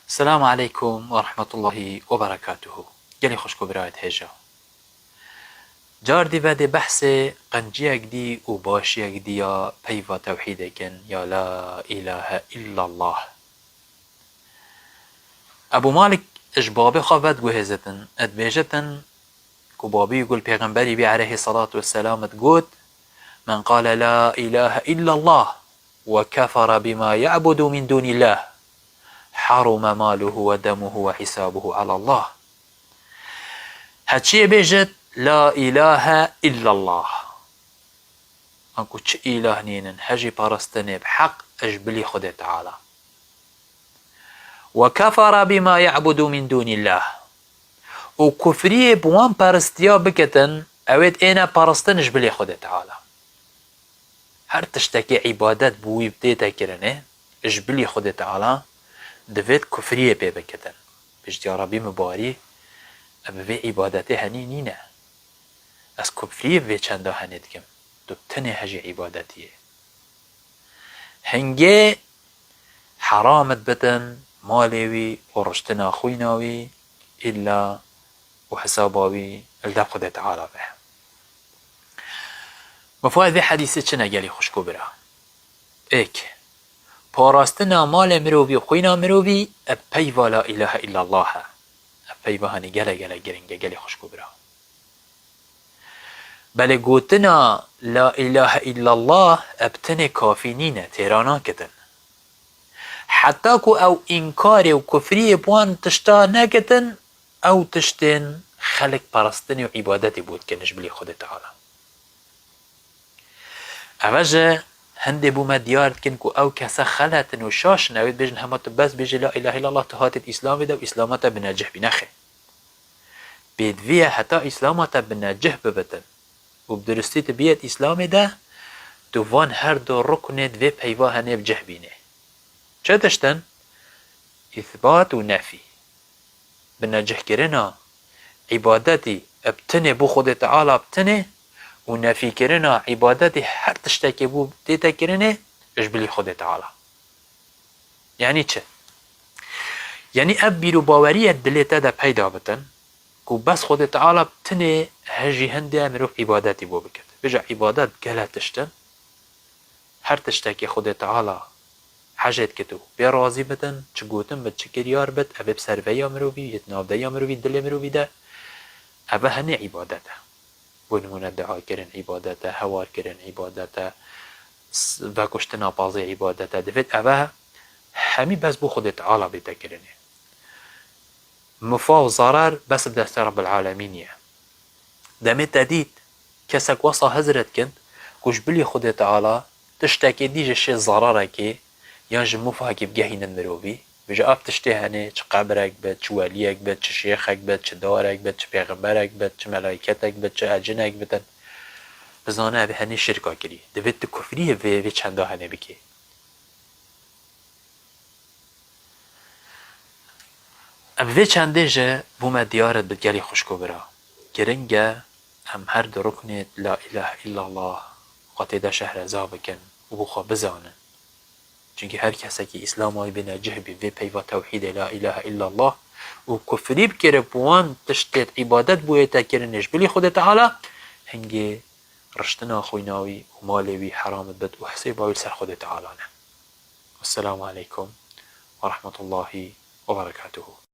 السلام عليكم ورحمة الله وبركاته. گلی خوشکو برایت هجا جار دی وده بحث قنجیک دی و باشیک دی یا پیوا توحید کن یا لا اله الا الله. ابو مالك اجبابي خافت گوهزتن ادبیجتن کو بابی يقول پیغمبری بی عليه الصلاة والسلام تقول من قال لا اله الا الله وكفر بما يعبد من دون الله حرم ماله ودمه وحسابه على الله. هاتشي بيجت لا إله إلا الله أنكو تش إله نينن هجي بارستني بحق أجبلي خده تعالى وكفر بما يعبد من دون الله وكفري بوان بارستيا بكتن أويت إنا بارستن أجبلي خده تعالى هر تشتكي عبادات بوي بديتا كرنه أجبلي خده تعالى دفت كفرية بي بكتن بجد يا ربي مباري أبوي عبادته هني نينه از كفرية بي چنده هنید كم دبتنه هجي عبادتيه هنگه حرامت بتن مالوي ورشتنا خويناوي إلا وحساباوي الدب خده تعالى به. مفاید به حدیثه چنه گلی خوشکو برا ایک پاراستنا مال مروبي وخوينا مروبي ابيوا لا اله الا الله ابيوا هني گله گله گرنگه گلی خوشکو برا بله گوتنا لا اله الا الله ابتنه کافی نینه تیرانا کتن حتی کو او انکار و کفری بوان تشتا نکتن او تشتن خلق پرستنی و عبادتی بود که نجبلی خود تعالی اوجه هنده بوما دیارت کن که او کسا خلطن و شاش نوید بجن همات بس بجن لا اله الا الله تهاتت اسلام ده و اسلامات بنجح بنخه بیدویه حتی اسلامات بنجح ببتن و بدرستی تبیت اسلام ده دوان هر دو رکند و پیواه نب جه بینه چه داشتن؟ اثبات و نفی بنجح کرنا عبادتی ابتنه بو خود تعالی ابتنه و نفی کرنا عبادتی هر تشتکی بو دیتا کرنه اجبلی خود تعالی. یعنی چه؟ یعنی اب بیرو باوریت دلیتا ده پیدا بتن کو بس خود تعالی بتنه هجی هنده مروف عبادتی بو بکد بجا عبادت گله تشتن هر تشتکی خود تعالی حاجت کتو بیا راضی بتن چه گوتن بد چه کریار بد اوه بسرویا مروفی یتناب ده یا مروفی دل مروفی ده اوه هنه عبادته بونمونه دعا کرن عبادته هوار کرن عبادته و کشتنا بازی عبادته دفت اوه همی بس بو خود تعالی بیتا کرنه مفا و ضرر بس بدست رب العالمینیه دمت تدید کسک وصا هزرت کند کش بلی خود تعالی تشتاکی دیجه شی ضرره که یانج مفا که بگهینن مروبی بجا اب تشته هنه چه قبرک بد چه ولیک بد چه شیخک بد چه دارک بد چه پیغمبرک بد چه ملائکتک بد چه اجنک بدن بزانه به هنه شرکا کری دوید کفریه و چنده هنه بکی اوه چنده جه بوم دیارت بدگلی خوشکو برا گرنگه هم هر دو رکنت لا اله الا الله قاطده شهر ازا بکن و بخوا بزانن چونکه هر کسی که اسلام های بنجه بی و پیوا توحید لا اله الا الله و کفری بکره بوان تشتید عبادت بویتا کرنش بلی خود تعالی هنگی رشتنا خویناوی و مالوی حرامت بد و حسیباوی سر خود تعالی. السلام علیکم و رحمت الله و برکاته.